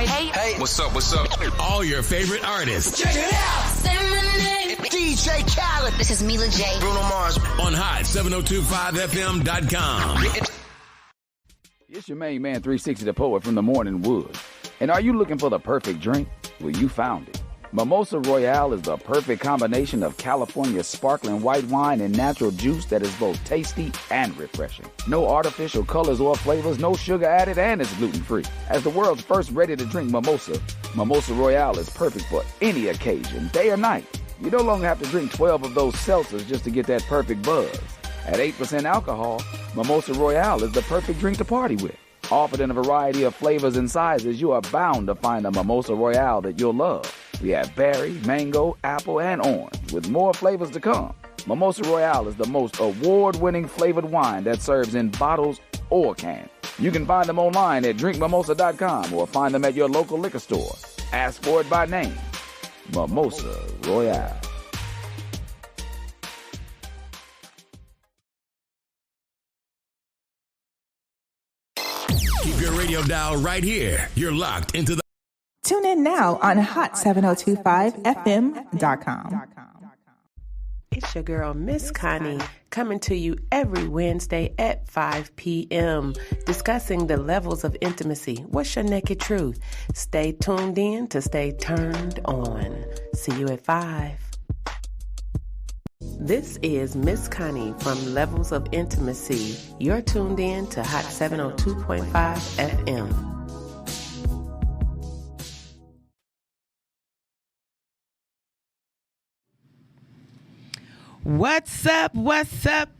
Hey, what's up? All your favorite artists. Check it out. Say my name. DJ Khaled. This is Mila J. Bruno Mars. On hot7025fm.com. It's your main man, 360 the Poet from the Morning Wood. And are you looking for the perfect drink? Well, you found it. Mimosa Royale is the perfect combination of California sparkling white wine and natural juice that is both tasty and refreshing. No artificial colors or flavors, no sugar added, and it's gluten-free. As the world's first ready-to-drink mimosa, Mimosa Royale is perfect for any occasion, day or night. You no longer have to drink 12 of those seltzers just to get that perfect buzz. At 8% alcohol, Mimosa Royale is the perfect drink to party with. Offered in a variety of flavors and sizes, you are bound to find a Mimosa Royale that you'll love. We have berry, mango, apple, and orange, with more flavors to come. Mimosa Royale is the most award-winning flavored wine that serves in bottles or cans. You can find them online at drinkmimosa.com or find them at your local liquor store. Ask for it by name. Mimosa Royale. Keep your radio dial right here. You're locked into the... Tune in now on hot7025fm.com. It's your girl, Miss Connie, coming to you every Wednesday at 5 p.m., discussing the levels of intimacy. What's your naked truth? Stay tuned in to stay turned on. See you at 5. This is Miss Connie from Levels of Intimacy. You're tuned in to Hot 702.5 FM. What's up,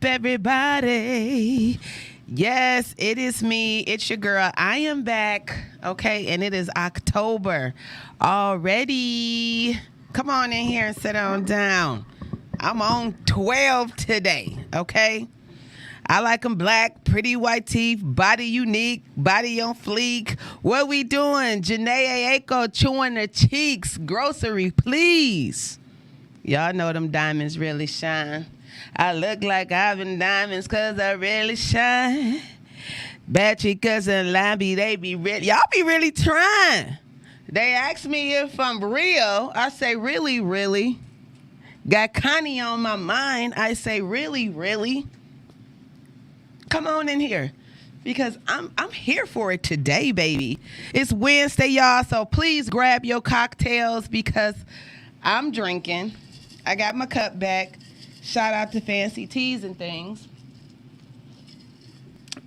everybody? Yes, it is me. It's your girl. I am back, okay? And it is October already. Come on in here and sit on down. I'm on 12 today, okay? I like them black, pretty white teeth, body unique, body on fleek. What we doing? Janae Aiko chewing her cheeks. Grocery, please. Y'all know them diamonds really shine. I look like Ivan Diamonds because I really shine. Bad chicas and Lamby, they be ready. Y'all be really trying. They ask me if I'm real. I say, really, really. Got Connie on my mind. I say, really, really. Come on in here. Because I'm here for it today, baby. It's Wednesday, y'all, so please grab your cocktails because I'm drinking. I got my cup back. Shout out to Fancy Teas and things.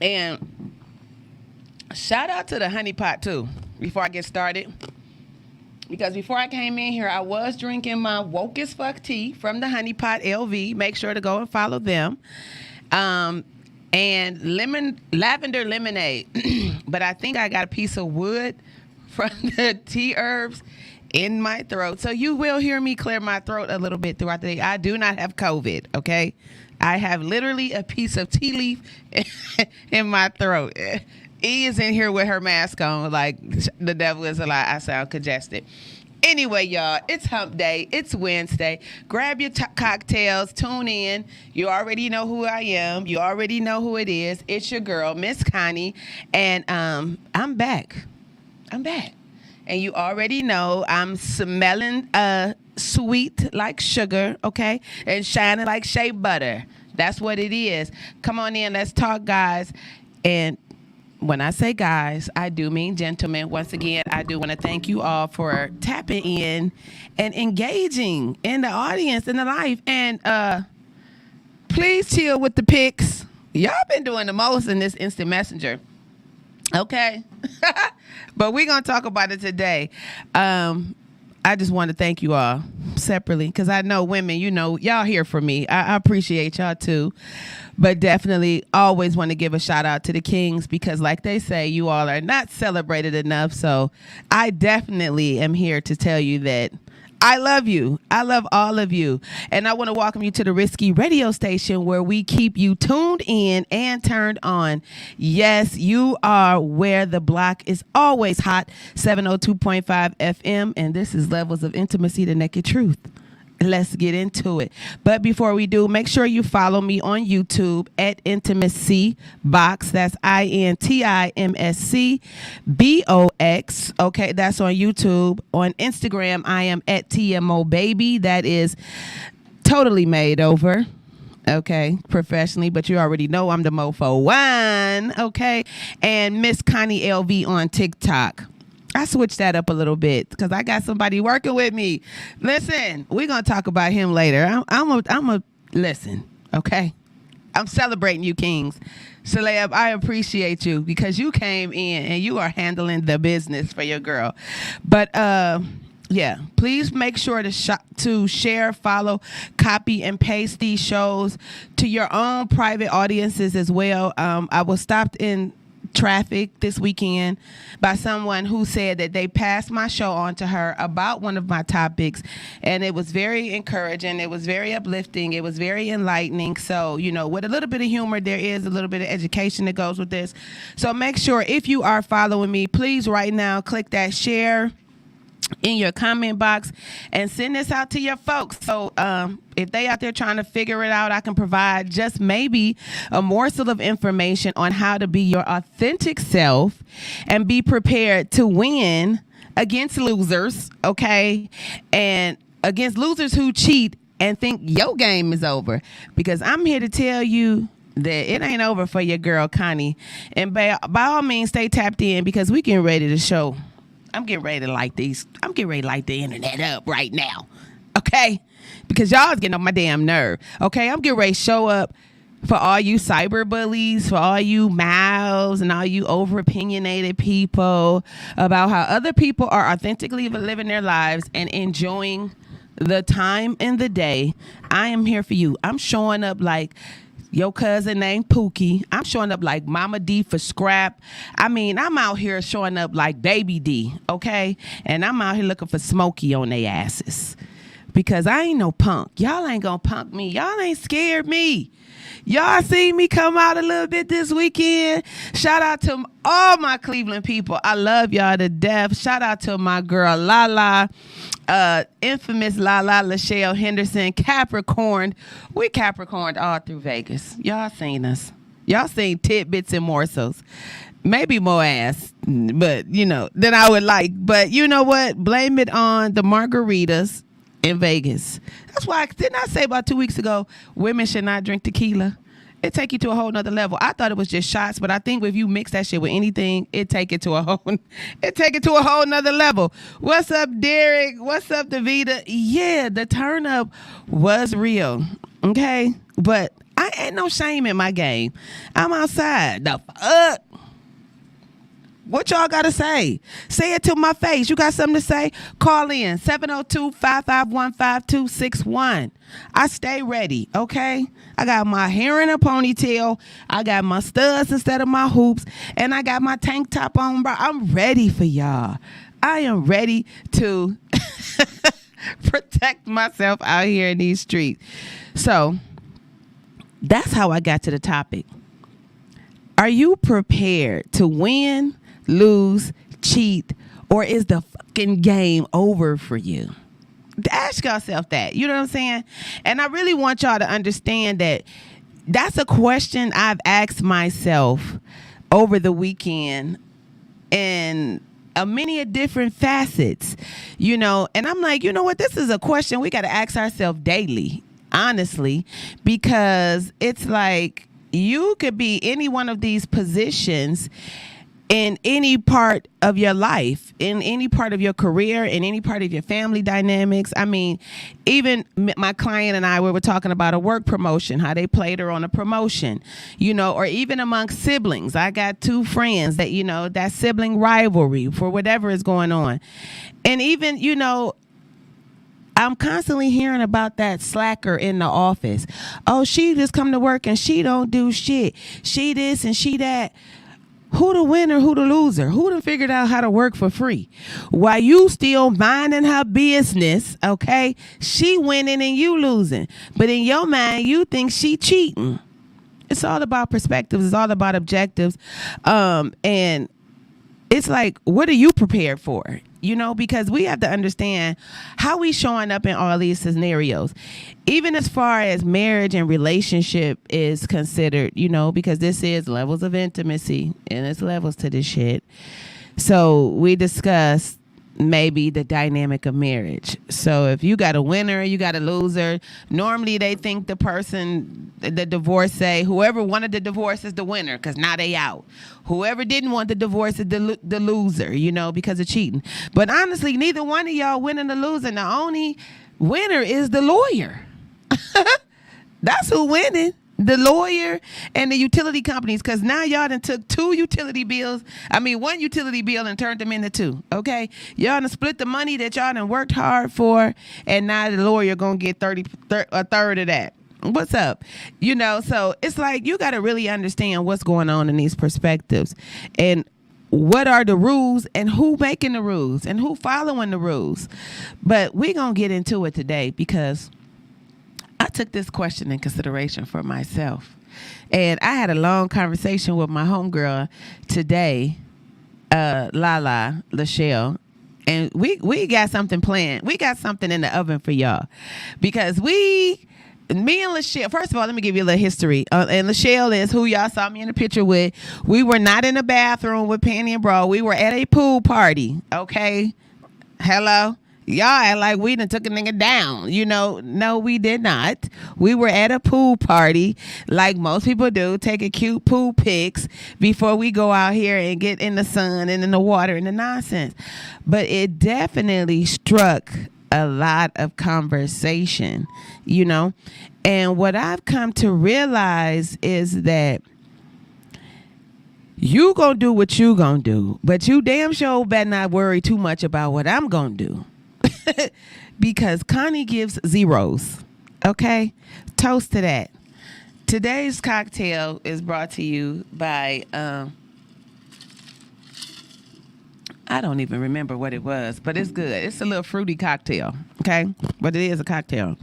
And shout out to the honey pot, too, before I get started. Because before I came in here, I was drinking my woke as fuck tea from the Honey Pot LV. Make sure to go and follow them. And lavender lemonade. But I think I got a piece of wood from the tea herbs in my throat. So you will hear me clear my throat a little bit throughout the day. I do not have COVID, okay? I have literally a piece of tea leaf in my throat. E is in here with her mask on like the devil is a lie. I sound congested. Anyway, y'all, it's hump day. It's Wednesday. Grab your cocktails. Tune in. You already know who I am. You already know who it is. It's your girl, Miss Connie. And I'm back. And you already know I'm smelling sweet like sugar, okay? And shining like shea butter. That's what it is. Come on in. Let's talk, guys. And when I say guys, I do mean gentlemen. Once again, I do want to thank you all for tapping in and engaging in the audience, in the life. And please chill with the pics. Y'all been doing the most in this instant messenger. Okay? But we're going to talk about it today. I just want to thank you all separately because I know women, you know, y'all here for me. I appreciate y'all too. But definitely always want to give a shout out to the kings because like they say, you all are not celebrated enough. So I definitely am here to tell you that I love you. I love all of you. And I want to welcome you to the Risky Radio Station where we keep you tuned in and turned on. Yes, you are where the block is always hot, 702.5 FM. And this is Levels of Intimacy, the Naked Truth. let's get into it. But before we do, make sure you follow me on YouTube at Intims.C Box. That's INTIMSC BOX. That's on YouTube. On Instagram, I am at TMO Baby. That is totally made over. Okay, professionally, but you already know I'm the mofo one. Okay, and Miss Connie LV on TikTok. I switched that up a little bit because I got somebody working with me. Listen, we're gonna talk about him later. I'm a listen. Okay, I'm celebrating you, Kings. Celeb, I appreciate you because you came in and you are handling the business for your girl. But yeah, please make sure to share, follow, copy, and paste these shows to your own private audiences as well. I was stopped in traffic this weekend by someone who said that they passed my show on to her about one of my topics, and it was very encouraging. It was very uplifting. It was very enlightening. So, with a little bit of humor, there is a little bit of education that goes with this. So make sure if you are following me, please right now click that share in your comment box and send this out to your folks. So if they out there trying to figure it out, I can provide just maybe a morsel of information on how to be your authentic self and be prepared to win against losers, okay? And against losers who cheat and think your game is over. Because I'm here to tell you that it ain't over for your girl, Connie. And by all means, stay tapped in because we getting ready to show. I'm getting ready to light the internet up right now. Okay? Because y'all's getting on my damn nerve. Okay? I'm getting ready to show up for all you cyber bullies, for all you mouths and all you over opinionated people about how other people are authentically living their lives and enjoying the time in the day. I am here for you. I'm showing up like your cousin named Pookie. I'm showing up like Mama D for scrap. I mean, I'm out here showing up like Baby D, okay? And I'm out here looking for Smokey on their asses. Because I ain't no punk. Y'all ain't gonna punk me. Y'all ain't scared me. Y'all seen me come out a little bit this weekend. Shout out to all my Cleveland people. I love y'all to death. Shout out to my girl Lala, infamous Lala Lachelle Henderson, Capricorn. We Capricorned all through Vegas. Y'all seen us. Y'all seen tidbits and morsels. Maybe more ass, but than I would like. But you know what? Blame it on the margaritas in Vegas. That's why didn't I say about 2 weeks ago women should not drink tequila? It take you to a whole nother level. I thought it was just shots, but I think if you mix that shit with anything, it take it to a whole nother level. What's up, Derek? What's up, Davita? Yeah, the turn up was real. Okay, but I ain't no shame in my game. I'm outside. The fuck. What y'all got to say? Say it to my face. You got something to say? Call in 702-551-5261. I stay ready, okay? I got my hair in a ponytail. I got my studs instead of my hoops. And I got my tank top on, bro. I'm ready for y'all. I am ready to protect myself out here in these streets. So that's how I got to the topic. Are you prepared to win, lose, cheat, or is the fucking game over for you? Ask yourself that. You know what I'm saying? And I really want y'all to understand that that's a question I've asked myself over the weekend in many different facets, and I'm like, you know what? This is a question we got to ask ourselves daily, honestly, because it's like you could be any one of these positions in any part of your life, in any part of your career, in any part of your family dynamics. I mean, even my client and I, we were talking about a work promotion, how they played her on a promotion, or even amongst siblings. I got two friends that, that sibling rivalry for whatever is going on. And even, I'm constantly hearing about that slacker in the office. Oh, she just come to work and she don't do shit. She this and she that. Who the winner, who the loser? Who done figured out how to work for free? While you still minding her business, okay? She winning and you losing. But in your mind, you think she cheating. It's all about perspectives. It's all about objectives. And it's like, what are you prepared for? because we have to understand how we showing up in all these scenarios, even as far as marriage and relationship is considered, because this is levels of intimacy and it's levels to this shit. So we discussed maybe the dynamic of marriage. So if you got a winner, you got a loser. Normally they think the divorcee, whoever wanted the divorce is the winner because now they out. Whoever didn't want the divorce is the loser, because of cheating. But honestly, neither one of y'all winning or losing. The only winner is the lawyer. That's who winning. The lawyer and the utility companies, because now y'all done took one utility bill and turned them into two, okay? Y'all done split the money that y'all done worked hard for, and now the lawyer gonna get a third of that. What's up? So it's like you got to really understand what's going on in these perspectives and what are the rules and who making the rules and who following the rules. But we're gonna get into it today because I took this question in consideration for myself. And I had a long conversation with my homegirl today, Lachelle. And we got something planned. We got something in the oven for y'all. Because me and Lachelle, first of all, let me give you a little history. And Lachelle is who y'all saw me in the picture with. We were not in a bathroom with panty and bra. We were at a pool party. Okay? Hello? Y'all act like we done took a nigga down. No, we did not. We were at a pool party like most people do, taking cute pool pics before we go out here and get in the sun and in the water and the nonsense. But it definitely struck a lot of conversation, And what I've come to realize is that you gonna do what you gonna do, but you damn sure better not worry too much about what I'm gonna do. Because Connie gives zeros. Okay? Toast to that. Today's cocktail is brought to you by I don't even remember what it was, but it's good. It's a little fruity cocktail. Okay? But it is a cocktail.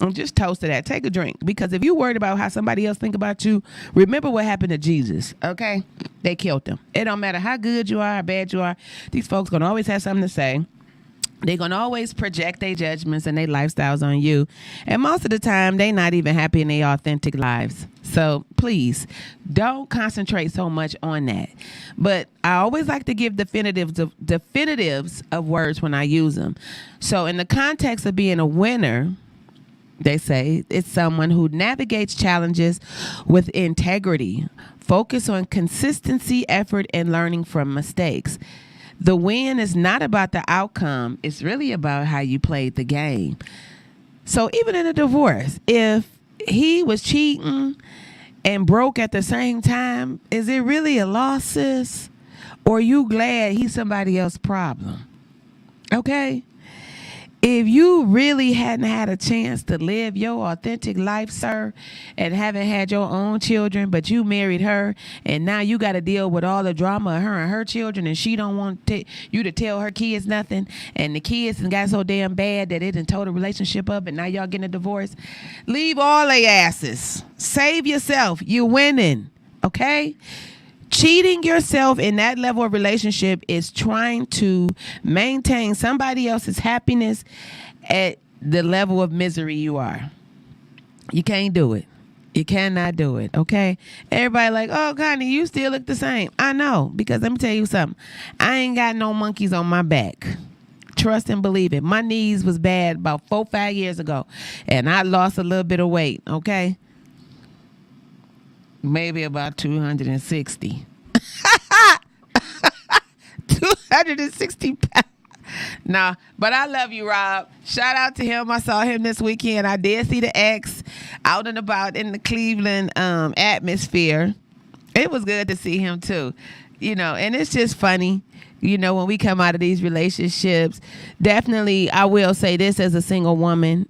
And just toast to that. Take a drink. Because if you're worried about how somebody else think about you, remember what happened to Jesus. Okay? They killed him. It don't matter how good you are, how bad you are. These folks gonna always have something to say. They're going to always project their judgments and their lifestyles on you. And most of the time, they not even happy in their authentic lives. So please, don't concentrate so much on that. But I always like to give definitives of words when I use them. So in the context of being a winner, they say it's someone who navigates challenges with integrity, focus on consistency, effort, and learning from mistakes. The win is not about the outcome. It's really about how you played the game. So even in a divorce, if he was cheating and broke at the same time, is it really a loss, sis? Or are you glad he's somebody else's problem? Okay? If you really hadn't had a chance to live your authentic life, sir, and haven't had your own children, but you married her, and now you got to deal with all the drama of her and her children, and she don't want you to tell her kids nothing, and the kids got so damn bad that it done tore the relationship up, and now y'all getting a divorce, leave all they asses. Save yourself. You're winning. Okay? Cheating yourself in that level of relationship is trying to maintain somebody else's happiness at the level of misery you are. You can't do it. You cannot do it, okay? Everybody like, oh, Connie, you still look the same. I know, because let me tell you something. I ain't got no monkeys on my back. Trust and believe it. My knees was bad about 4-5 years ago, and I lost a little bit of weight, okay? Maybe about 260. 260 pounds. Nah, but I love you, Rob. Shout out to him. I saw him this weekend. I did see the ex out and about in the Cleveland atmosphere. It was good to see him too. And it's just funny, when we come out of these relationships. Definitely, I will say this as a single woman,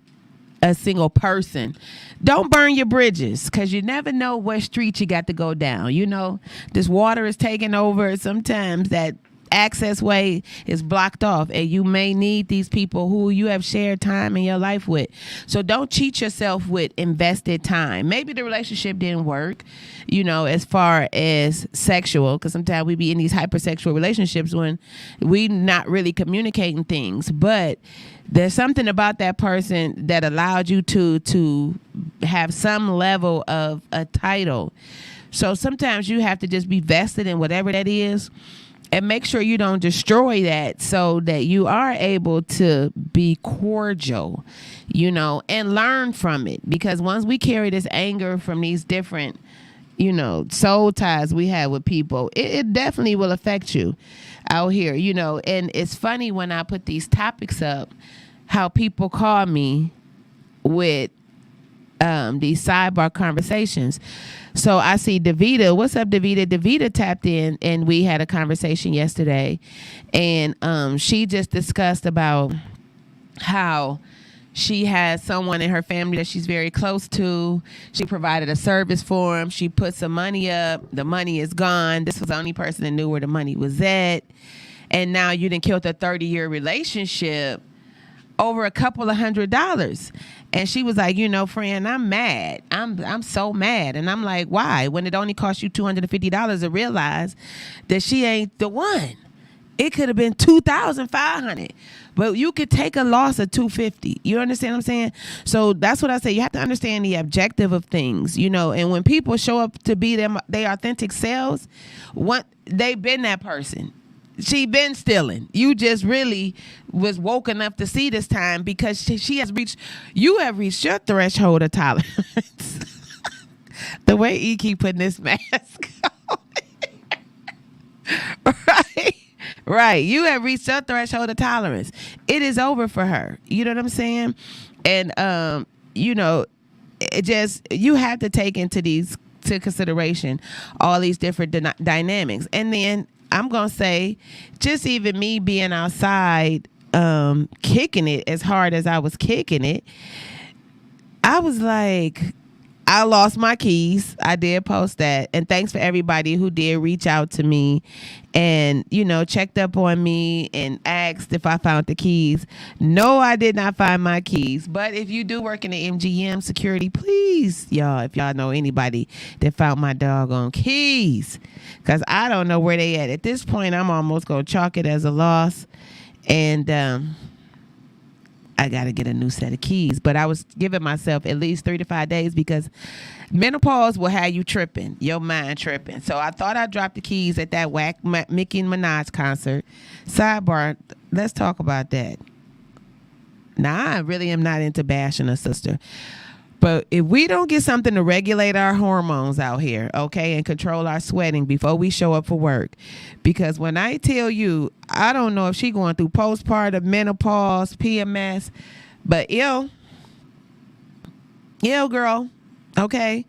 a single person. Don't burn your bridges, because you never know what street you got to go down. This water is taking over. Sometimes that access way is blocked off, and you may need these people who you have shared time in your life with. So don't cheat yourself with invested time. Maybe the relationship didn't work, as far as sexual, because sometimes we be in these hypersexual relationships when we not really communicating things, but there's something about that person that allowed you to have some level of a title. So sometimes you have to just be vested in whatever that is, and make sure you don't destroy that, so that you are able to be cordial, and learn from it. Because once we carry this anger from these different, soul ties we have with people, it definitely will affect you out here, And it's funny when I put these topics up, how people call me with these sidebar conversations. So I see Davita. What's up, Davita? Davita tapped in, and we had a conversation yesterday, and she just discussed about how she has someone in her family that she's very close to. She provided a service for him. She put some money up. The money is gone. This was the only person that knew where the money was at. And now you done killed a 30-year relationship over a couple of $100. And she was like, friend, I'm mad. I'm so mad. And I'm like, why? When it only cost you $250 to realize that she ain't the one. It could have been $2,500, but you could take a loss of $250. You understand what I'm saying? So that's what I say. You have to understand the objective of things, and when people show up to be their authentic selves, they've been that person. She been stealing. You just really was woke enough to see this time, because she has reached, you have reached your threshold of tolerance. The way E keep putting this mask on. Right. You have reached your threshold of tolerance. It is over for her. You know what I'm saying? And, it just, you have to take into consideration all these different dynamics. And then I'm going to say, just even me being outside, kicking it as hard as I was kicking it, I was like, I lost my keys. I did post that. And thanks for everybody who did reach out to me and, checked up on me and asked if I found the keys. No, I did not find my keys. But if you do work in the MGM security, please, y'all, if y'all know anybody that found my doggone keys, because I don't know where they at. At this point, I'm almost going to chalk it as a loss. And I got to get a new set of keys. But I was giving myself at least 3 to 5 days, because menopause will have you tripping, your mind tripping. So I thought I dropped the keys at that whack Nicki Minaj concert. Sidebar, let's talk about that. Now, I really am not into bashing a sister. But if we don't get something to regulate our hormones out here, okay, and control our sweating before we show up for work, because when I tell you, I don't know if she going through postpartum, menopause, PMS, but girl, okay,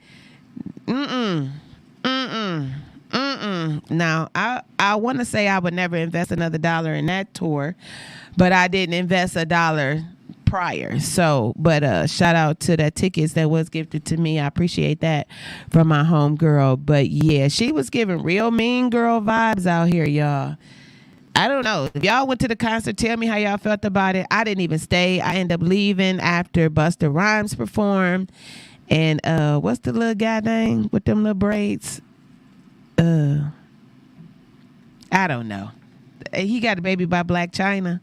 Now, I want to say I would never invest another $1 in that tour, but I didn't invest $1 prior. So, but shout out to the tickets that was gifted to me. I appreciate that from my home girl. But yeah, she was giving real mean girl vibes out here, y'all. I don't know. If y'all went to the concert, tell me how y'all felt about it. I didn't even stay. I ended up leaving after Busta Rhymes performed. And what's the little guy name with them little braids? I don't know. He got a baby by Black China.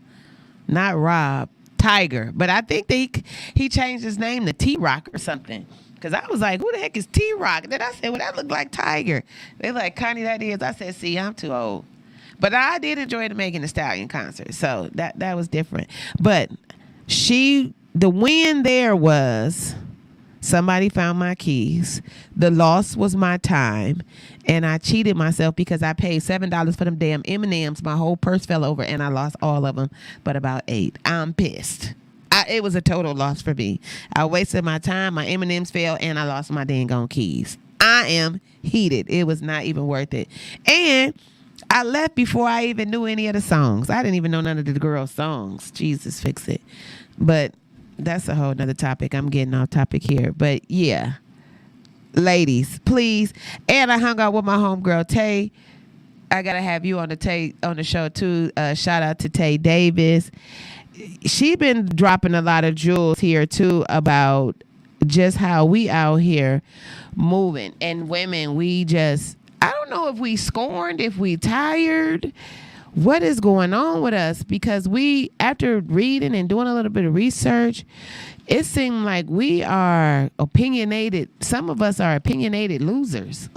Not Rob. Tiger. But I think he changed his name to T-Rock or something. Because I was like, who the heck is T-Rock? Then I said, well, that looked like Tiger. They're like, Connie, that is. I said, see, I'm too old. But I did enjoy the Megan Thee Stallion concert. So that was different. But the win there was somebody found my keys. The loss was my time. And I cheated myself because I paid $7 for them damn M&Ms. My whole purse fell over and I lost all of them, but about 8. I'm pissed. It was a total loss for me. I wasted my time. My M&Ms fell and I lost my dang on keys. I am heated. It was not even worth it. And I left before I even knew any of the songs. I didn't even know none of the girls' songs. Jesus, fix it. But that's a whole nother topic. I'm getting off topic here. But yeah. Ladies, please. And I hung out with my homegirl, Tay. I gotta have you on the show too. Shout out to Tay Davis. She been dropping a lot of jewels here too about just how we out here moving, and women, we just, I don't know if we scorned, if we tired, what is going on with us, because we, after reading and doing a little bit of research, it seemed like we are opinionated. Some of us are opinionated losers.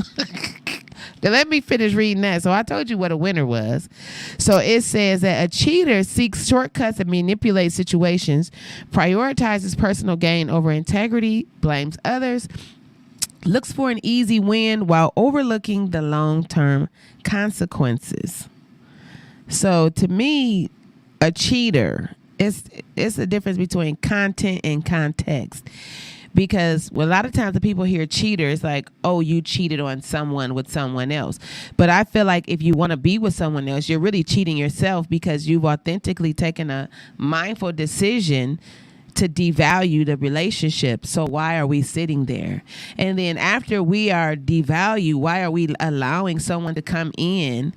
Now, let me finish reading that. So I told you what a winner was. So it says that a cheater seeks shortcuts and manipulates situations, prioritizes personal gain over integrity, blames others, looks for an easy win while overlooking the long-term consequences. So to me, a cheater, it's the difference between content and context. Because a lot of times the people hear cheater, it's like, oh, you cheated on someone with someone else. But I feel like if you want to be with someone else, you're really cheating yourself, because you've authentically taken a mindful decision to devalue the relationship. So why are we sitting there? And then after we are devalued, why are we allowing someone to come in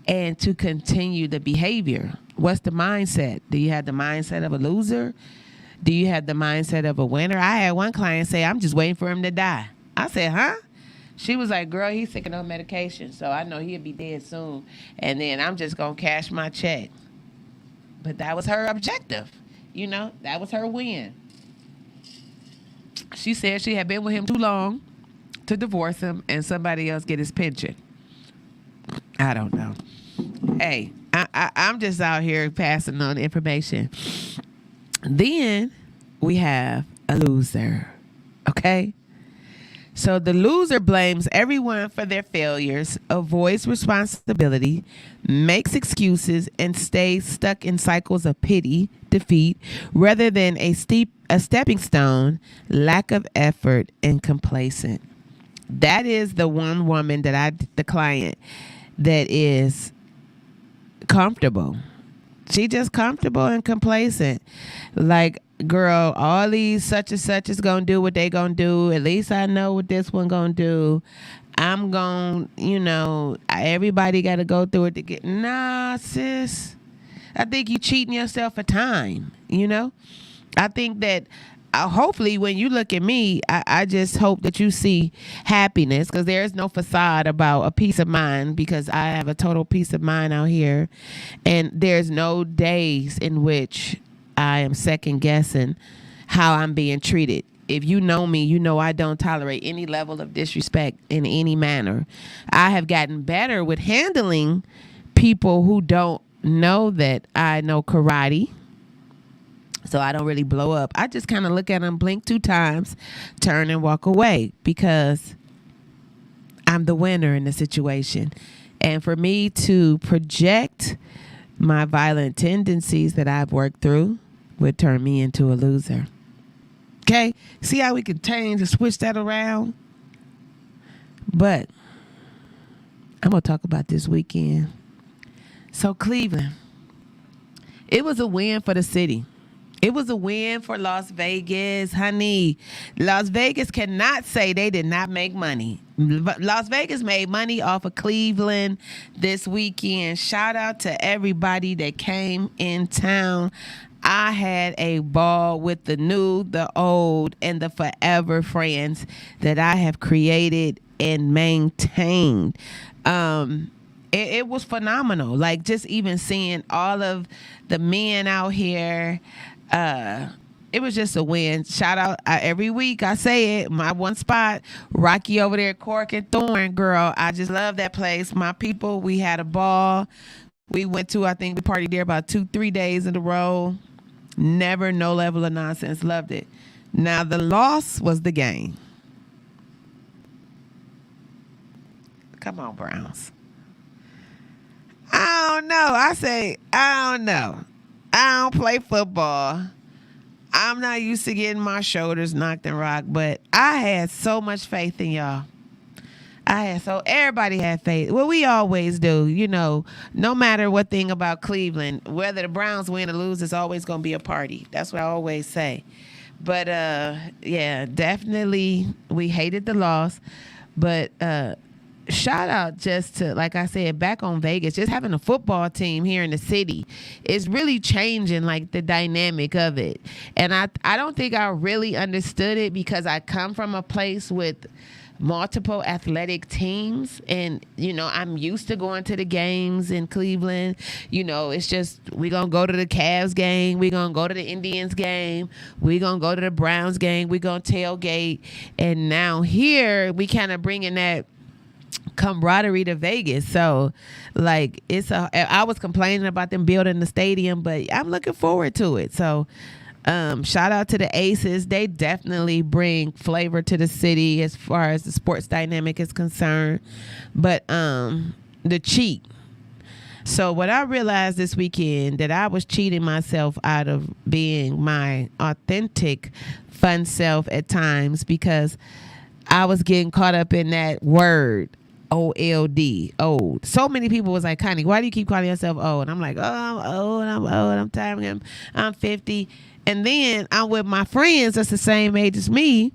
and to continue the behavior? What's the mindset? Do you have the mindset of a loser? Do you have the mindset of a winner? I had one client say, I'm just waiting for him to die. I said, huh? She was like, girl, he's taking no medication, so I know he'll be dead soon. And then I'm just going to cash my check. But that was her objective. You know, that was her win. She said she had been with him too long to divorce him and somebody else get his pension. I don't know. Hey, I'm just out here passing on information. Then we have a loser, okay? So the loser blames everyone for their failures, avoids responsibility, makes excuses, and stays stuck in cycles of pity, defeat, rather than a stepping stone, lack of effort, and complacent. That is the one woman the client that is comfortable. She just comfortable and complacent. Like, girl, all these such and such is going to do what they going to do. At least I know what this one going to do. I'm going, everybody got to go through it to get. Nah, sis. I think you cheating yourself for time, I think that hopefully when you look at me, I just hope that you see happiness, because there is no facade about a peace of mind, because I have a total peace of mind out here, and there's no days in which I am second guessing how I'm being treated. If you know me, you know I don't tolerate any level of disrespect in any manner. I have gotten better with handling people who don't know that I know karate. So I don't really blow up. I just kind of look at them, blink 2 times, turn and walk away, because I'm the winner in the situation. And for me to project my violent tendencies that I've worked through would turn me into a loser. Okay? See how we can change and switch that around? But I'm going to talk about this weekend. So Cleveland, it was a win for the city. It was a win for Las Vegas, honey. Las Vegas cannot say they did not make money. Las Vegas made money off of Cleveland this weekend. Shout out to everybody that came in town. I had a ball with the new, the old, and the forever friends that I have created and maintained. It was phenomenal. Like, just even seeing all of the men out here, it was just a win. Shout out every week. I say it. My one spot, Rocky over there, Cork and Thorn, girl. I just love that place. My people, we had a ball. We went to, I think we partied there about 2-3 days in a row. Never, no level of nonsense. Loved it. Now, the loss was the gain. Come on, Browns. I don't know. I don't know. I don't play football. I'm not used to getting my shoulders knocked and rocked, but I had so much faith in y'all. Everybody had faith. Well, we always do, no matter what thing about Cleveland, whether the Browns win or lose, it's always going to be a party. That's what I always say. But, yeah, definitely we hated the loss. But shout out just to, like I said, back on Vegas, just having a football team here in the city is really changing like the dynamic of it. And I don't think I really understood it because I come from a place with multiple athletic teams, and I'm used to going to the games in Cleveland. It's just we gonna go to the Cavs game, we gonna go to the Indians game, we gonna go to the Browns game, we gonna tailgate. And now here we kind of bring in that camaraderie to Vegas. So like I was complaining about them building the stadium, but I'm looking forward to it. So shout out to the Aces. They definitely bring flavor to the city as far as the sports dynamic is concerned. But the cheat. So what I realized this weekend, that I was cheating myself out of being my authentic fun self at times, because I was getting caught up in that word, OLD, old. So many people was like, Connie, why do you keep calling yourself old? And I'm like, I'm old, I'm tired, I'm 50. And then I'm with my friends that's the same age as me,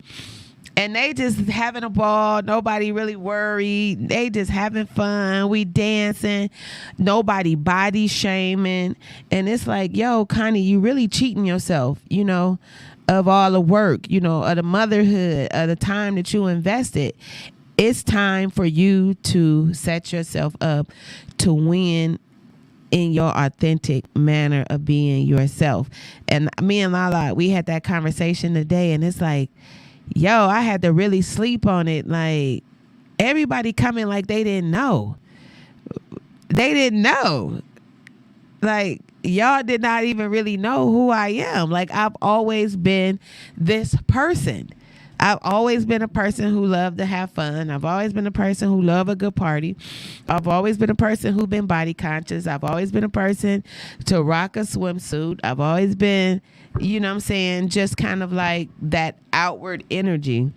and they just having a ball. Nobody really worried. They just having fun. We dancing. Nobody body shaming. And it's like, yo, Connie, you really cheating yourself, of all the work, of the motherhood, of the time that you invested. It's time for you to set yourself up to win in your authentic manner of being yourself. And me and Lala, we had that conversation today, and it's like, yo, I had to really sleep on it. Like, everybody coming like they didn't know. They didn't know. Like, y'all did not even really know who I am. Like, I've always been this person. I've always been a person who loved to have fun. I've always been a person who loved a good party. I've always been a person who's been body conscious. I've always been a person to rock a swimsuit. I've always been, just kind of like that outward energy.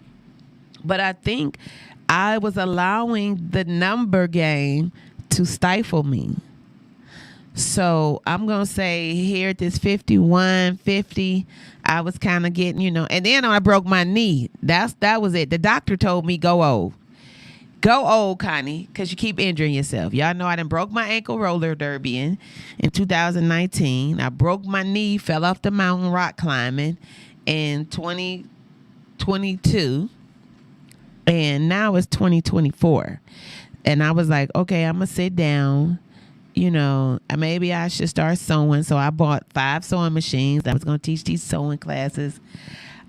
But I think I was allowing the number game to stifle me. So I'm going to say here at this 51, 50, I was kind of getting, and then I broke my knee. That was it. The doctor told me, go old. Go old, Connie, because you keep injuring yourself. Y'all know I done broke my ankle roller derby in 2019. I broke my knee, fell off the mountain rock climbing in 2022. And now it's 2024. And I was like, okay, I'm going to sit down. Maybe I should start sewing. So I bought 5 sewing machines. I was going to teach these sewing classes.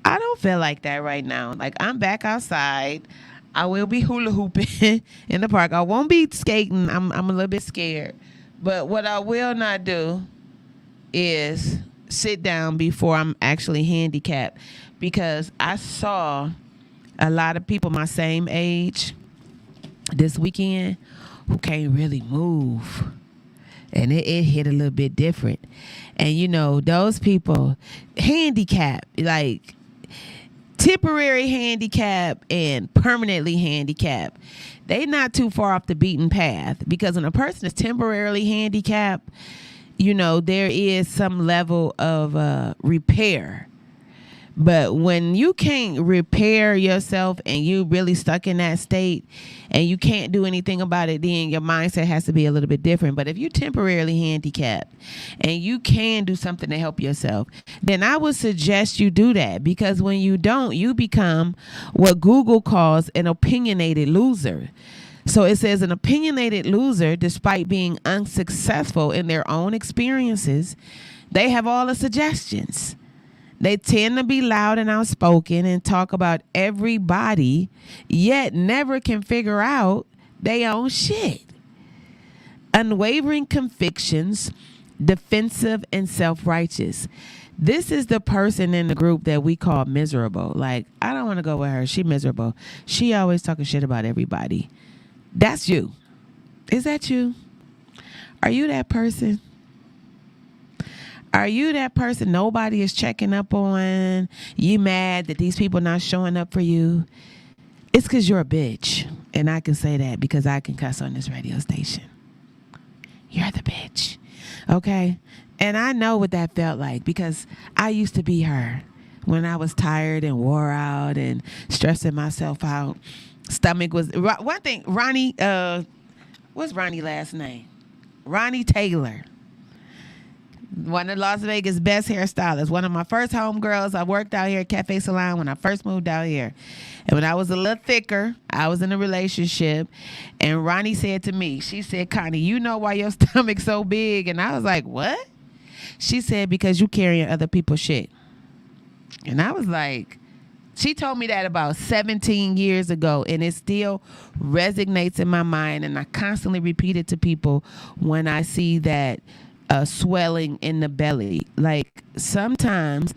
I don't feel like that right now. Like, I'm back outside. I will be hula hooping in the park. I won't be skating. I'm a little bit scared. But what I will not do is sit down before I'm actually handicapped, because I saw a lot of people my same age this weekend who can't really move. And it hit a little bit different. And, those people, handicap, like temporary handicap and permanently handicapped, they not too far off the beaten path. Because when a person is temporarily handicapped, there is some level of repair. But when you can't repair yourself and you really stuck in that state and you can't do anything about it, then your mindset has to be a little bit different. But if you're temporarily handicapped and you can do something to help yourself, then I would suggest you do that. Because when you don't, you become what Google calls an opinionated loser. So it says an opinionated loser, despite being unsuccessful in their own experiences, they have all the suggestions. They tend to be loud and outspoken and talk about everybody, yet never can figure out their own shit. Unwavering convictions, defensive and self-righteous. This is the person in the group that we call miserable. Like, I don't want to go with her. She miserable. She always talking shit about everybody. That's you. Is that you? Are you that person? Are you that person nobody is checking up on? You mad that these people not showing up for you? It's because you're a bitch. And I can say that because I can cuss on this radio station. You're the bitch. Okay? And I know what that felt like, because I used to be her when I was tired and wore out and stressing myself out. Stomach was one thing. Ronnie, what's Ronnie last name? Ronnie Taylor. One of Las Vegas' best hairstylists. One of my first homegirls. I worked out here at Cafe Salon when I first moved out here. And when I was a little thicker, I was in a relationship. And Ronnie said to me, she said, Connie, you know why your stomach's so big? And I was like, what? She said, because you carrying other people's shit. And I was like, she told me that about 17 years ago, and it still resonates in my mind. And I constantly repeat it to people when I see that swelling in the belly. Like, sometimes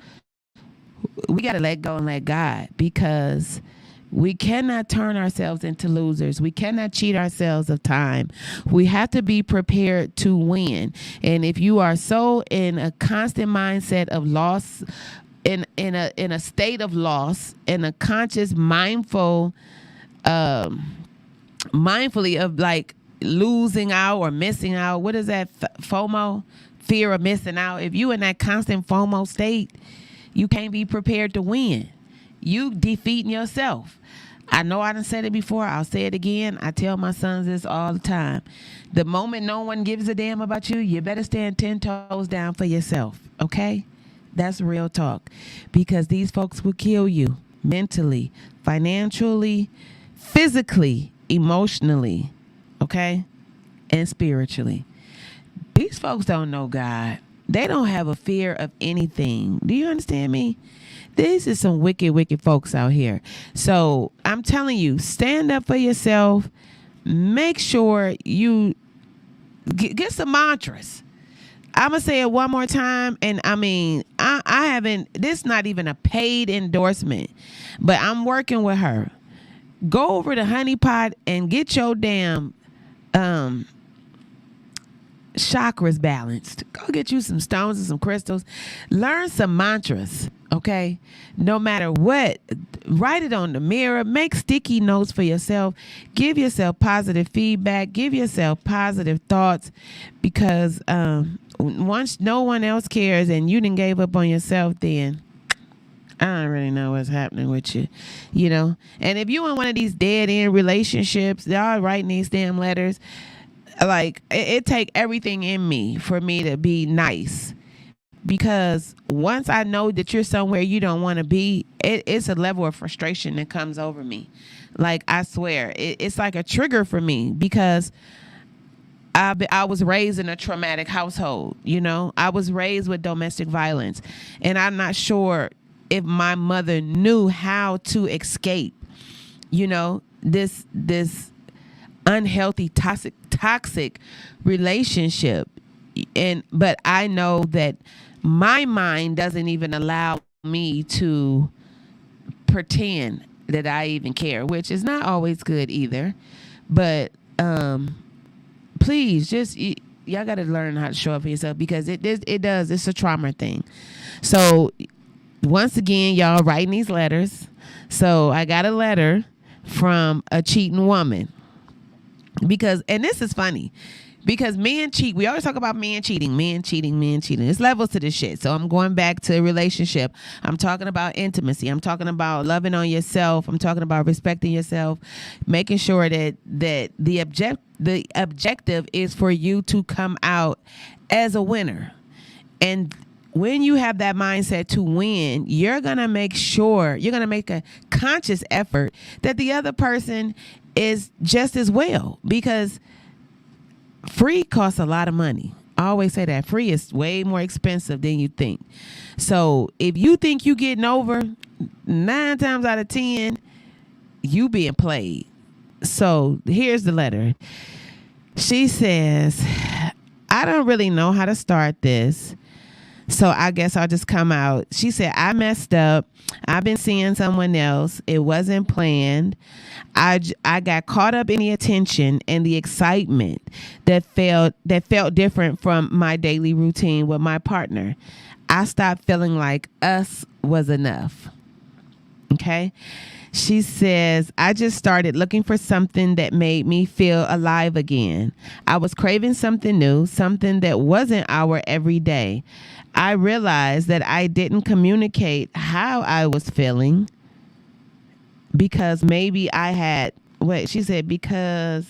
we got to let go and let God, because we cannot turn ourselves into losers. We cannot cheat ourselves of time. We have to be prepared to win. And if you are so in a constant mindset of loss, in a state of loss, in a conscious, mindfully of like losing out or missing out. What is that? FOMO, fear of missing out. If you in that constant FOMO state, you can't be prepared to win. You defeating yourself. I know I done said it before. I'll say it again. I tell my sons this all the time. The moment no one gives a damn about you, you better stand 10 toes down for yourself. Okay? That's real talk. Because these folks will kill you mentally, financially, physically, emotionally, okay? And spiritually. These folks don't know God. They don't have a fear of anything. Do you understand me? This is some wicked, wicked folks out here. So I'm telling you, stand up for yourself. Make sure you get some mantras. I'm going to say it one more time. And I mean, I haven't, this is not even a paid endorsement, but I'm working with her. Go over to Honey Pot and get your damn chakras balanced. Go get you some stones and some crystals. Learn some mantras, okay? No matter what, write it on the mirror. Make sticky notes for yourself. Give yourself positive feedback. Give yourself positive thoughts, because once no one else cares and you done gave up on yourself, then I don't really know what's happening with you, you know? And if you in one of these dead-end relationships, y'all writing these damn letters, like, it take everything in me for me to be nice. Because once I know that you're somewhere you don't want to be, it's a level of frustration that comes over me. Like, I swear, it's like a trigger for me, because I was raised in a traumatic household, you know? I was raised with domestic violence. And I'm not sure if my mother knew how to escape, you know, this unhealthy, toxic relationship. But I know that my mind doesn't even allow me to pretend that I even care, which is not always good either. But please, just y'all got to learn how to show up for yourself, because it's a trauma thing. So once again, y'all writing these letters. So I got a letter from a cheating woman. Because, and this is funny, because men cheat. We always talk about men cheating. There's levels to this shit. So I'm going back to a relationship. I'm talking about intimacy. I'm talking about loving on yourself. I'm talking about respecting yourself, making sure that the objective is for you to come out as a winner. And when you have that mindset to win, you're going to make a conscious effort that the other person is just as well, because free costs a lot of money. I always say that free is way more expensive than you think. So if you think you getting over, 9 times out of 10, you being played. So here's the letter. She says, I don't really know how to start this, so I guess I'll just come out. She said, I messed up. I've been seeing someone else. It wasn't planned. I got caught up in the attention and the excitement that felt different from my daily routine with my partner. I stopped feeling like us was enough. Okay. She says, I just started looking for something that made me feel alive again. I was craving something new, something that wasn't our everyday. I realized that I didn't communicate how I was feeling because maybe I had, what she said, because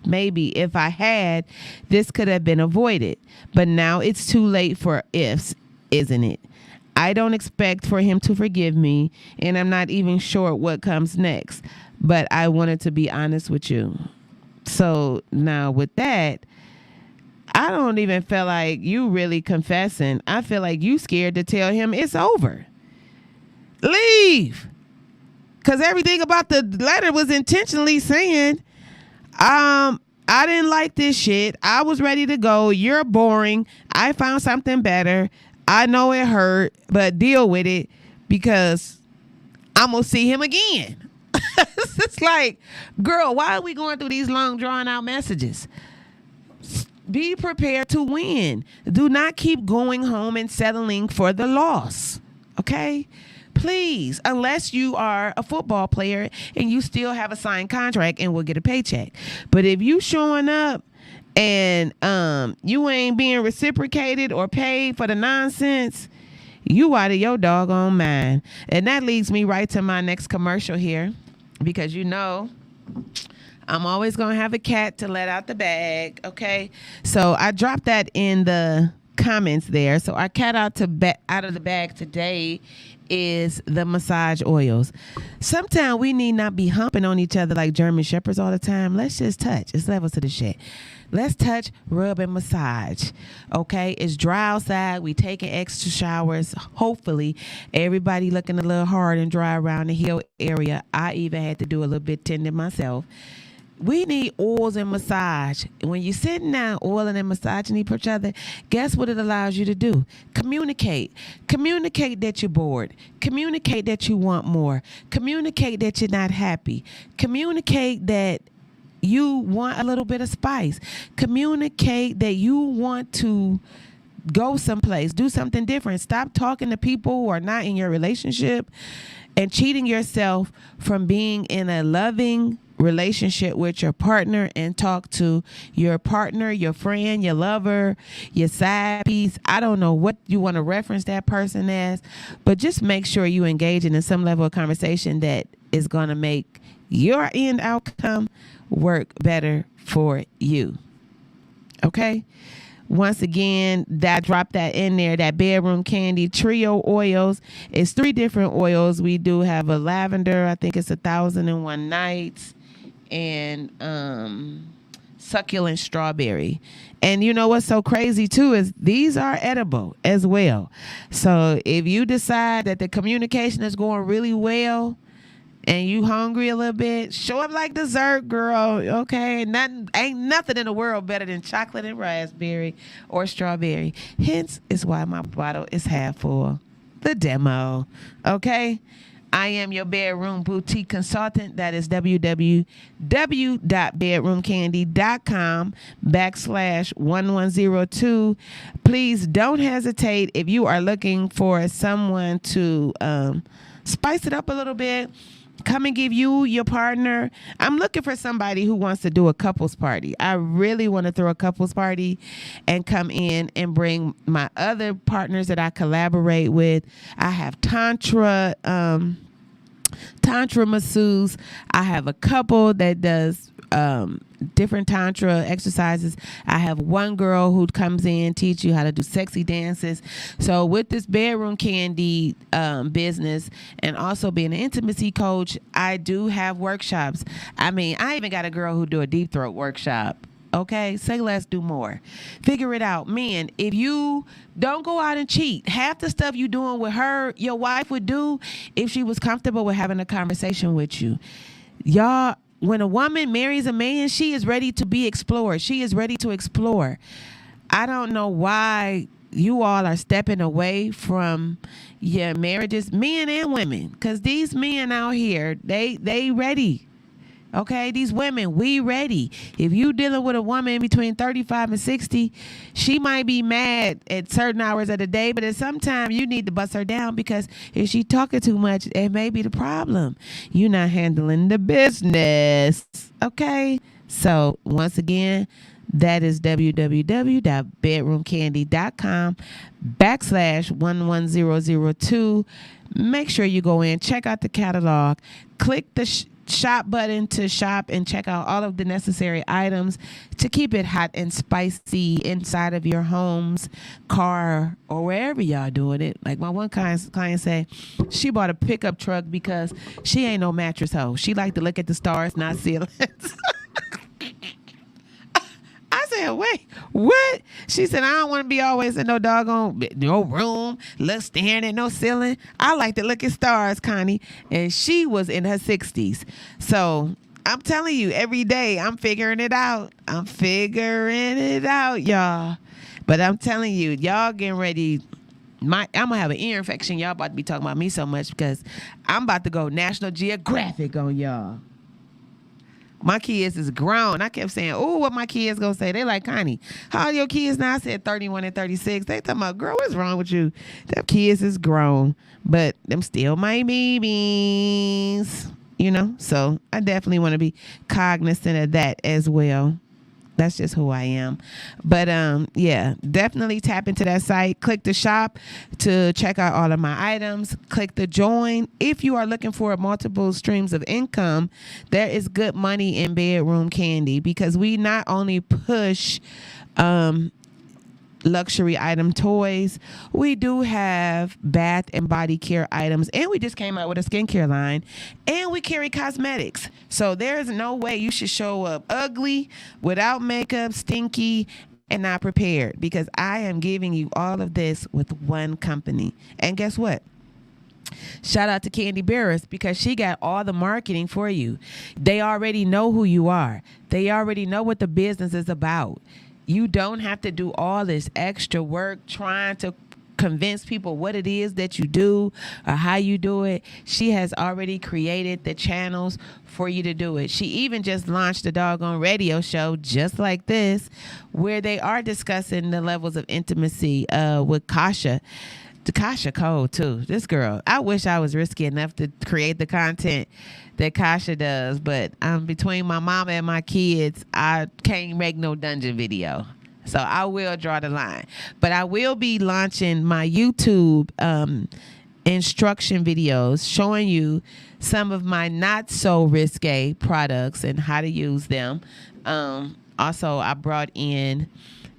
maybe if I had, this could have been avoided. But now it's too late for ifs, isn't it? I don't expect for him to forgive me, and I'm not even sure what comes next. But I wanted to be honest with you. So now with that, I don't even feel like you really confessing. I feel like you scared to tell him it's over. Leave. Because everything about the letter was intentionally saying, I didn't like this shit. I was ready to go. You're boring. I found something better. I know it hurt, but deal with it because I'm going to see him again. It's like, girl, why are we going through these long drawn out messages? Be prepared to win. Do not keep going home and settling for the loss. Okay? Please, unless you are a football player and you still have a signed contract and will get a paycheck. But if you showing up and you ain't being reciprocated or paid for the nonsense, you out of your doggone mind. And that leads me right to my next commercial here, because you know I'm always going to have a cat to let out the bag, okay? So I dropped that in the comments there. So our cat out of the bag today is the massage oils. Sometimes we need not be humping on each other like German shepherds all the time. Let's just touch. It's levels to the shit. Let's touch, rub, and massage. Okay? It's dry outside. We taking extra showers. Hopefully, everybody looking a little hard and dry around the heel area. I even had to do a little bit tending myself. We need oils and massage. When you're sitting down oiling and massaging each other, guess what it allows you to do? Communicate. Communicate that you're bored. Communicate that you want more. Communicate that you're not happy. Communicate that you want a little bit of spice. Communicate that you want to go someplace, do something different. Stop talking to people who are not in your relationship and cheating yourself from being in a loving relationship with your partner, and talk to your partner, your friend, your lover, your side piece. I don't know what you want to reference that person as, but just make sure you engage in some level of conversation that is going to make your end outcome work better for you. Okay? Once again, that drop that in there, that bedroom candy trio oils. It's 3 different oils. We do have a lavender, I think it's 1001 Nights, and succulent strawberry. And you know what's so crazy too is these are edible as well. So if you decide that the communication is going really well and you hungry a little bit, show up like dessert, girl. Okay, ain't nothing in the world better than chocolate and raspberry or strawberry. Hence is why my bottle is half full. The demo. Okay. I am your bedroom boutique consultant. That is www.bedroomcandy.com/1102. Please don't hesitate if you are looking for someone to spice it up a little bit. Come and give you your partner. I'm looking for somebody who wants to do a couples party. I really want to throw a couples party and come in and bring my other partners that I collaborate with. I have Tantra masseuse. I have a couple that does different Tantra exercises. I have one girl who comes in, teach you how to do sexy dances. So with this bedroom candy business, and also being an intimacy coach, I do have workshops. I mean, I even got a girl who do a deep throat workshop. Okay, say less, do more. Figure it out. Men, if you don't go out and cheat, half the stuff you doing with her, your wife would do if she was comfortable with having a conversation with you. Y'all, when a woman marries a man, she is ready to be explored. She is ready to explore. I don't know why you all are stepping away from your marriages, men and women, because these men out here, they ready. Okay, these women, we ready. If you dealing with a woman between 35 and 60, she might be mad at certain hours of the day, but at some time you need to bust her down, because if she talking too much, it may be the problem. You're not handling the business. Okay, so once again, That is www.bedroomcandy.com/11002. Make sure you go in, check out the catalog, click the shop button to shop and check out all of the necessary items to keep it hot and spicy inside of your homes, car, or wherever y'all doing it. Like my one client say, she bought a pickup truck because she ain't no mattress hoe. She like to look at the stars, not ceilings. I said, wait, what? She said, I don't want to be always in no doggone no room, staring at no ceiling. I like to look at stars, Connie. And she was in her 60s. So I'm telling you, every day I'm figuring it out. I'm figuring it out, y'all. But I'm telling you, y'all getting ready. I'm going to have an ear infection. Y'all about to be talking about me so much because I'm about to go National Geographic on y'all. My kids is grown. I kept saying, oh, what my kids gonna say? They like, Connie, how old are your kids now? I said 31 and 36. They talking about, girl, what's wrong with you? Them kids is grown, but them still my babies, you know? So I definitely want to be cognizant of that as well. That's just who I am. But yeah, definitely tap into that site. Click the shop to check out all of my items. Click the join. If you are looking for multiple streams of income, there is good money in Bedroom Candy because we not only push luxury item toys, we do have bath and body care items, and we just came out with a skincare line, and we carry cosmetics. So there's no way you should show up ugly, without makeup, stinky, and not prepared, because I am giving you all of this with one company. And guess what? Shout out to Candy Bearers because she got all the marketing for you. They already know who you are. They already know what the business is about. You don't have to do all this extra work trying to convince people what it is that you do or how you do it. She has already created the channels for you to do it. She even just launched a doggone radio show just like this where they are discussing the levels of intimacy with Kasha. Kasha cold too. This girl, I wish I was risky enough to create the content that Kasha does, but between my mama and my kids, I can't make no dungeon video. So I will draw the line. But I will be launching my YouTube instruction videos showing you some of my not so risque products and how to use them. Also, I brought in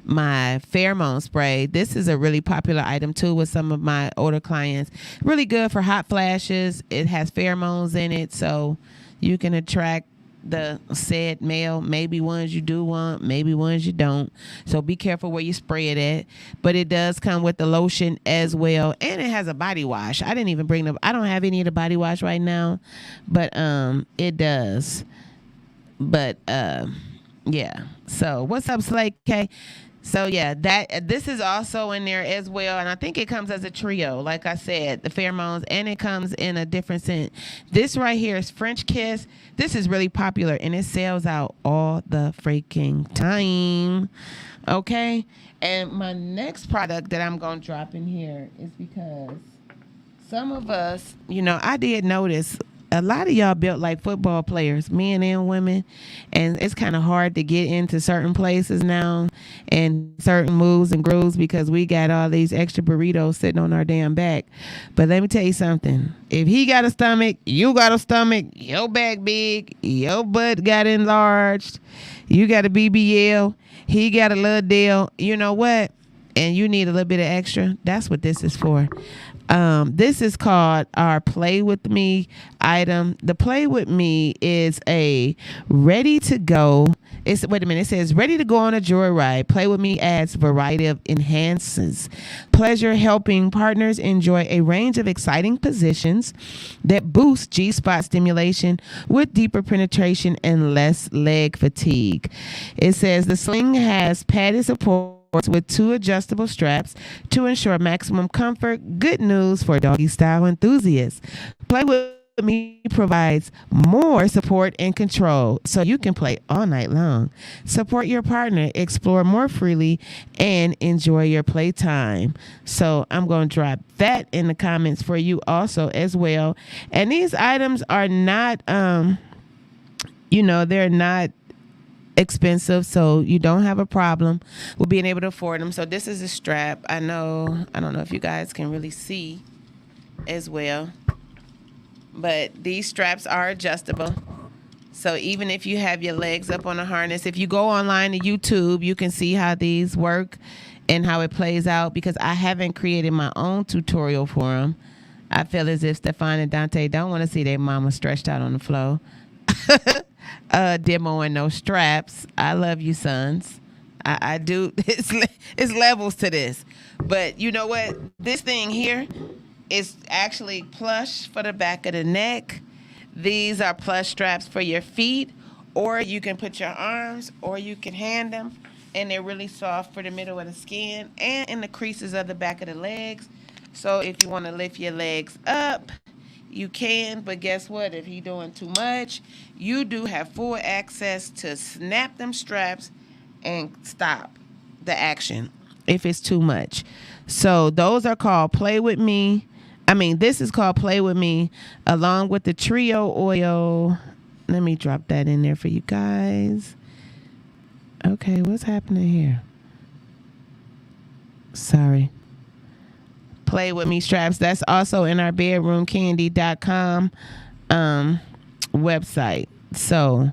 my pheromone spray. This is a really popular item too with some of my older clients. Really good for hot flashes. It has pheromones in it, so you can attract the said male. Maybe ones you do want, maybe ones you don't. So be careful where you spray it at. But it does come with the lotion as well, and it has a body wash. I don't have any of the body wash right now, but it does. But yeah. So what's up, Slay K? So yeah, this is also in there as well, and I think it comes as a trio. Like I said, the pheromones, and it comes in a different scent. This right here is French Kiss. This is really popular, and it sells out all the freaking time. Okay, and my next product that I'm gonna drop in here is because some of us, I did notice a lot of y'all built like football players, men and women, and it's kind of hard to get into certain places now and certain moves and grooves because we got all these extra burritos sitting on our damn back. But let me tell you something. If he got a stomach, you got a stomach, your back big, your butt got enlarged, you got a BBL, he got a little deal, you know what? And you need a little bit of extra. That's what this is for. This is called our Play With Me item. The Play With Me is a ready to go. It says ready to go on a joyride. Play With Me adds variety of enhances pleasure, helping partners enjoy a range of exciting positions that boost G-spot stimulation with deeper penetration and less leg fatigue. It says the sling has padded support with 2 adjustable straps to ensure maximum comfort. Good news for doggy style enthusiasts. Play With Me provides more support and control so you can play all night long. Support your partner, explore more freely, and enjoy your playtime. So I'm going to drop that in the comments for you also as well. And these items are not, they're not expensive, so you don't have a problem with being able to afford them. So this is a strap. I don't know if you guys can really see as well, but these straps are adjustable. So even if you have your legs up on a harness, if you go online to YouTube, you can see how these work and how it plays out, because I haven't created my own tutorial for them. I feel as if Stefan and Dante don't want to see their mama stretched out on the floor. Demoing no straps. I love you, sons. I do. It's levels to this. But you know what? This thing here is actually plush for the back of the neck. These are plush straps for your feet, or you can put your arms, or you can hand them, and they're really soft for the middle of the skin and in the creases of the back of the legs. So if you want to lift your legs up, you can, but guess what? If you're doing too much, you do have full access to snap them straps and stop the action if it's too much. So those are called Play With Me. This is called Play With Me, along with the Trio oil. Let me drop that in there for you guys. Okay, what's happening here? Sorry. Play With Me straps. That's also in our bedroomcandy.com website. So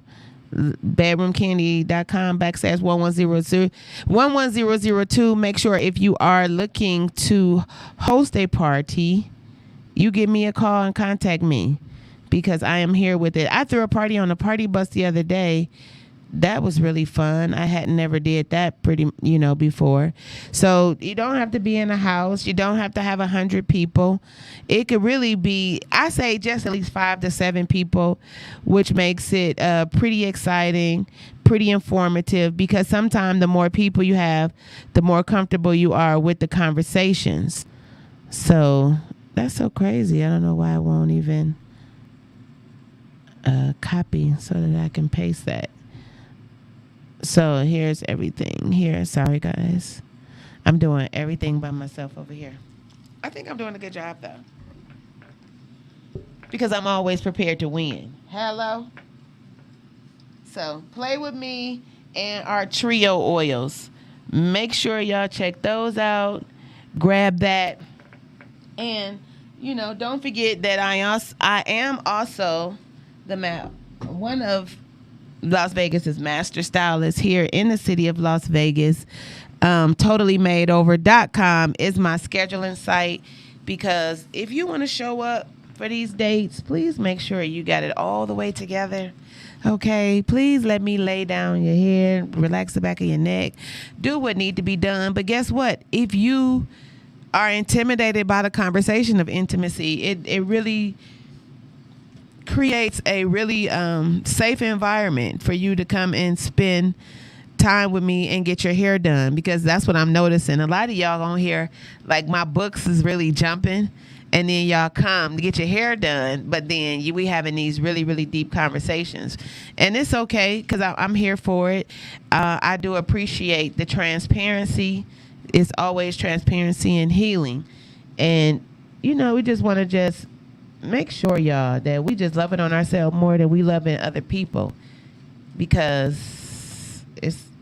bedroomcandy.com /11002. Make sure if you are looking to host a party, you give me a call and contact me, because I am here with it. I threw a party on a party bus the other day. That was really fun. I had never did that before. So you don't have to be in a house. You don't have to have 100 people. It could really be, I say, just at least 5 to 7 people, which makes it pretty exciting, pretty informative, because sometimes the more people you have, the more comfortable you are with the conversations. So that's so crazy. I don't know why I won't even copy so that I can paste that. So here's everything here. Sorry, guys. I'm doing everything by myself over here. I think I'm doing a good job, though, because I'm always prepared to win. Hello? So Play With Me and our Trio oils. Make sure y'all check those out. Grab that. And, don't forget that I am also one of Las Vegas's master stylists here in the city of Las Vegas. TotallyMadeOver.com is my scheduling site, because if you want to show up for these dates, please make sure you got it all the way together. Okay, please let me lay down your hair, relax the back of your neck, do what need to be done. But guess what? If you are intimidated by the conversation of intimacy, it really creates a really safe environment for you to come and spend time with me and get your hair done, because that's what I'm noticing. A lot of y'all on here, like, my books is really jumping, and then y'all come to get your hair done, but then we having these really, really deep conversations. And it's okay, because I'm here for it. I do appreciate the transparency. It's always transparency and healing. And, we just want to make sure, y'all, that we just love it on ourselves more than we love in other people, because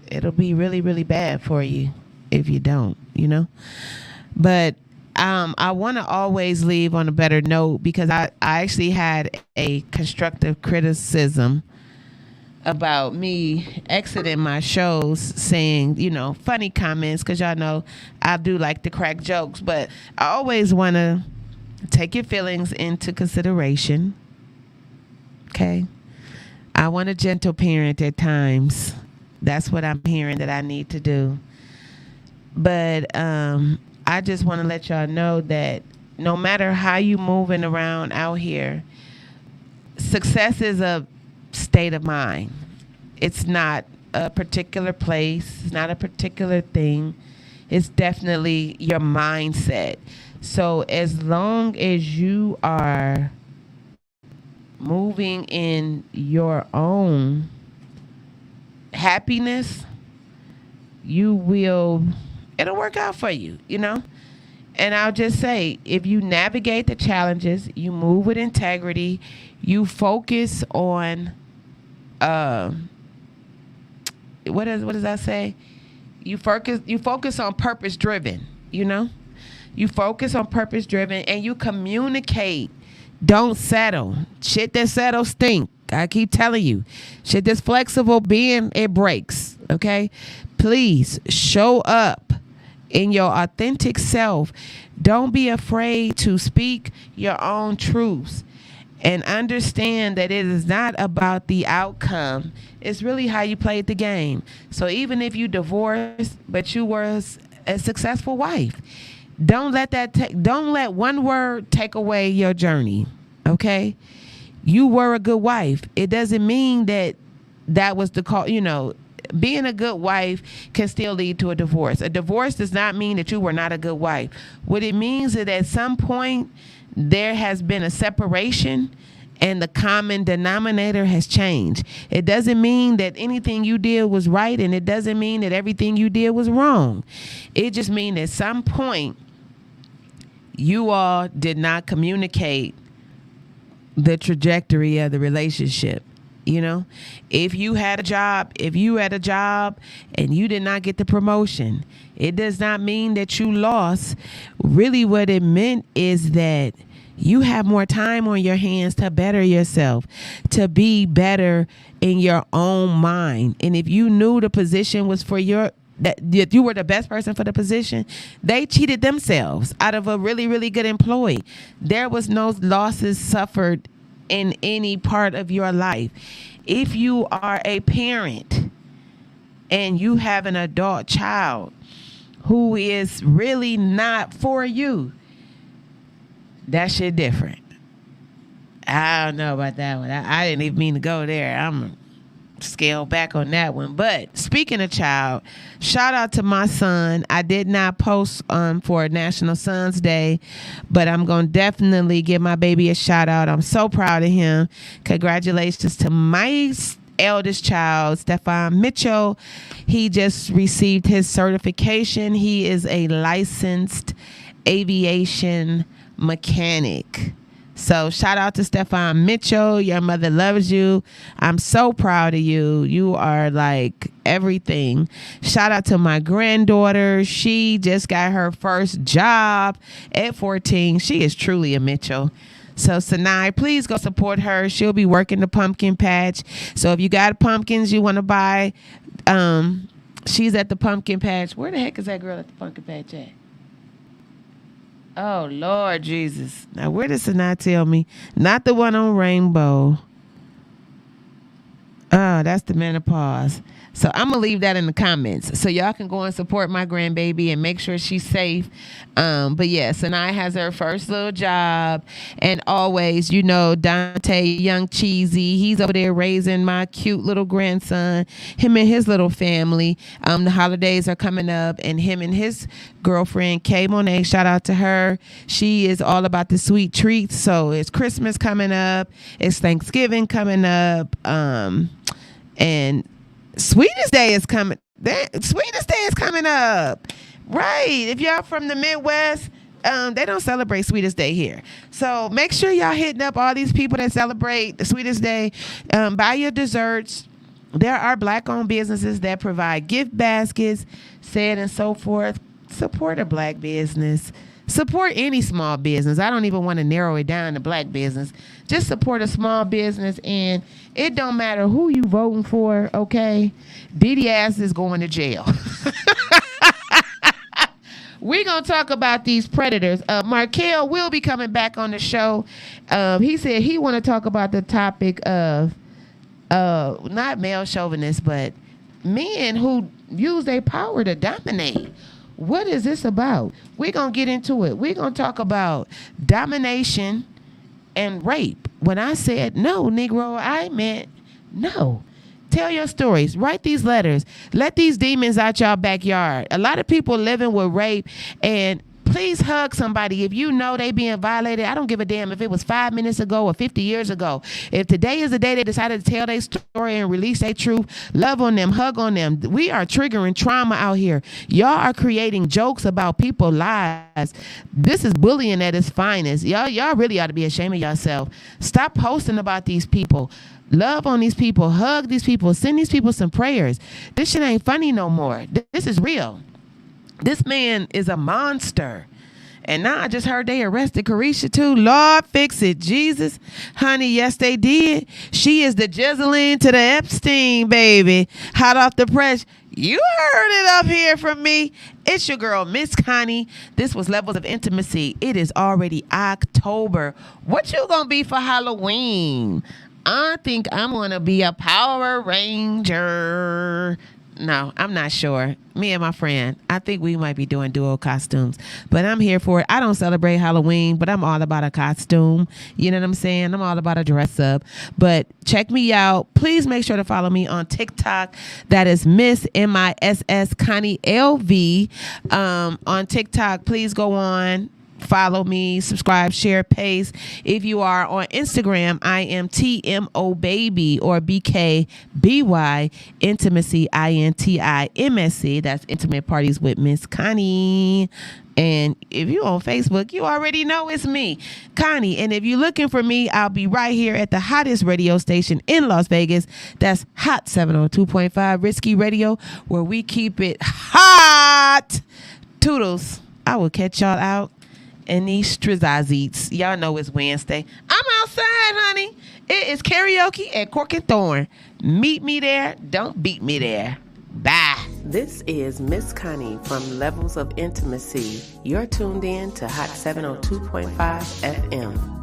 it'll be really, really bad for you if you don't, But I want to always leave on a better note, because I actually had a constructive criticism about me exiting my shows, saying, funny comments, because y'all know I do like to crack jokes, but I always want to take your feelings into consideration. Okay? I want a gentle parent at times. That's what I'm hearing that I need to do. But I just want to let y'all know that no matter how you moving around out here, success is a state of mind. It's not a particular place. It's not a particular thing. It's definitely your mindset. So as long as you are moving in your own happiness, it'll work out for you, And I'll just say, if you navigate the challenges, you move with integrity, you focus on what does that say? You focus on purpose driven, you know? You focus on purpose driven and you communicate. Don't settle. Shit that settles stink. I keep telling you. Shit that's flexible it breaks. Okay? Please show up in your authentic self. Don't be afraid to speak your own truths. And understand that it is not about the outcome. It's really how you played the game. So even if you divorced, but you were a successful wife, don't let one word take away your journey. Okay? You were a good wife. It doesn't mean that was the call. You know, being a good wife can still lead to a divorce. A divorce does not mean that you were not a good wife. What it means is at some point there has been a separation and the common denominator has changed. It doesn't mean that anything you did was right, and it doesn't mean that everything you did was wrong. It just means at some point you all did not communicate the trajectory of the relationship. You know, if you had a job and you did not get the promotion, it does not mean that you lost. Really what it meant is that you have more time on your hands to better yourself, to be better in your own mind. And if you knew the position was for that you were the best person for the position, they cheated themselves out of a really, really good employee. There was no losses suffered in any part of your life. If you are a parent and you have an adult child who is really not for you, that shit different. I don't know about that one. I didn't even mean to go there. I'm scale back on that one. But speaking of child, shout out to my son. I did not post for National Sons Day, but I'm going to definitely give my baby a shout out. I'm so proud of him. Congratulations to my eldest child, Stefan Mitchell. He just received his certification. He is a licensed aviation mechanic. So shout out to Stefan Mitchell. Your mother loves you. I'm so proud of you. You are like everything. Shout out to my granddaughter. She just got her first job at 14. She is truly a Mitchell. So Sanai, please go support her. She'll be working the pumpkin patch. So if you got pumpkins you want to buy, she's at the pumpkin patch. Where the heck is that girl at the pumpkin patch at? Oh, Lord Jesus. Now, where does Sanai tell me? Not the one on Rainbow. Oh, that's the menopause. So I'm going to leave that in the comments. So y'all can go and support my grandbaby and make sure she's safe. But yeah, Sanai has her first little job. And always, you know, Dante, young cheesy, he's over there raising my cute little grandson, him and his little family. The holidays are coming up, and him and his girlfriend, Kay Monet, shout out to her. She is all about the sweet treats. So it's Christmas coming up. It's Thanksgiving coming up. And Sweetest Day is coming. Sweetest Day is coming up. Right. If y'all from the Midwest, they don't celebrate Sweetest Day here. So make sure y'all hitting up all these people that celebrate the Sweetest Day. Buy your desserts. There are Black-owned businesses that provide gift baskets, said and so forth. Support a Black business. Support any small business. I don't even want to narrow it down to Black business. Just support a small business, and it don't matter who you voting for, okay? Diddy ass is going to jail. We're going to talk about these predators. Markel will be coming back on the show. He said he want to talk about the topic of not male chauvinists, but men who use their power to dominate. What is this about? We're going to get into it. We're going to talk about domination and rape. When I said no, Negro, I meant no. Tell your stories. Write these letters. Let these demons out your backyard. A lot of people living with rape, and please hug somebody. If you know they being violated, I don't give a damn if it was 5 minutes ago or 50 years ago. If today is the day they decided to tell their story and release their truth, love on them, hug on them. We are triggering trauma out here. Y'all are creating jokes about people's lives. This is bullying at its finest. Y'all really ought to be ashamed of yourself. Stop posting about these people. Love on these people. Hug these people. Send these people some prayers. This shit ain't funny no more. This is real. This man is a monster. And now I just heard they arrested Carisha too. Lord, fix it. Jesus. Honey, yes, they did. She is the Jezzaline to the Epstein, baby. Hot off the press. You heard it up here from me. It's your girl, Miss Connie. This was Levels of Intimacy. It is already October. What you gonna be for Halloween? I think I'm gonna be a Power Ranger. No, I'm not sure. Me and my friend, I think we might be doing duo costumes, but I'm here for it. I don't celebrate Halloween, but I'm all about a costume. You know what I'm saying? I'm all about a dress up. But check me out. Please make sure to follow me on TikTok. That is Miss MISS Connie LV. On TikTok, please go on. Follow me, subscribe, share, paste. If you are on Instagram, I am TMO Baby or BKBY Intimacy INTIMSC. That's Intimate Parties with Miss Connie. And if you're on Facebook, you already know it's me, Connie. And if you're looking for me, I'll be right here at the hottest radio station in Las Vegas. That's Hot 702.5 Risky Radio, where we keep it hot. Toodles. I will catch y'all out. And these strizazits. Y'all know it's Wednesday. I'm outside, honey. It is karaoke at Cork and Thorn. Meet me there. Don't beat me there. Bye. This is Miss Connie from Levels of Intimacy. You're tuned in to Hot 702.5 FM.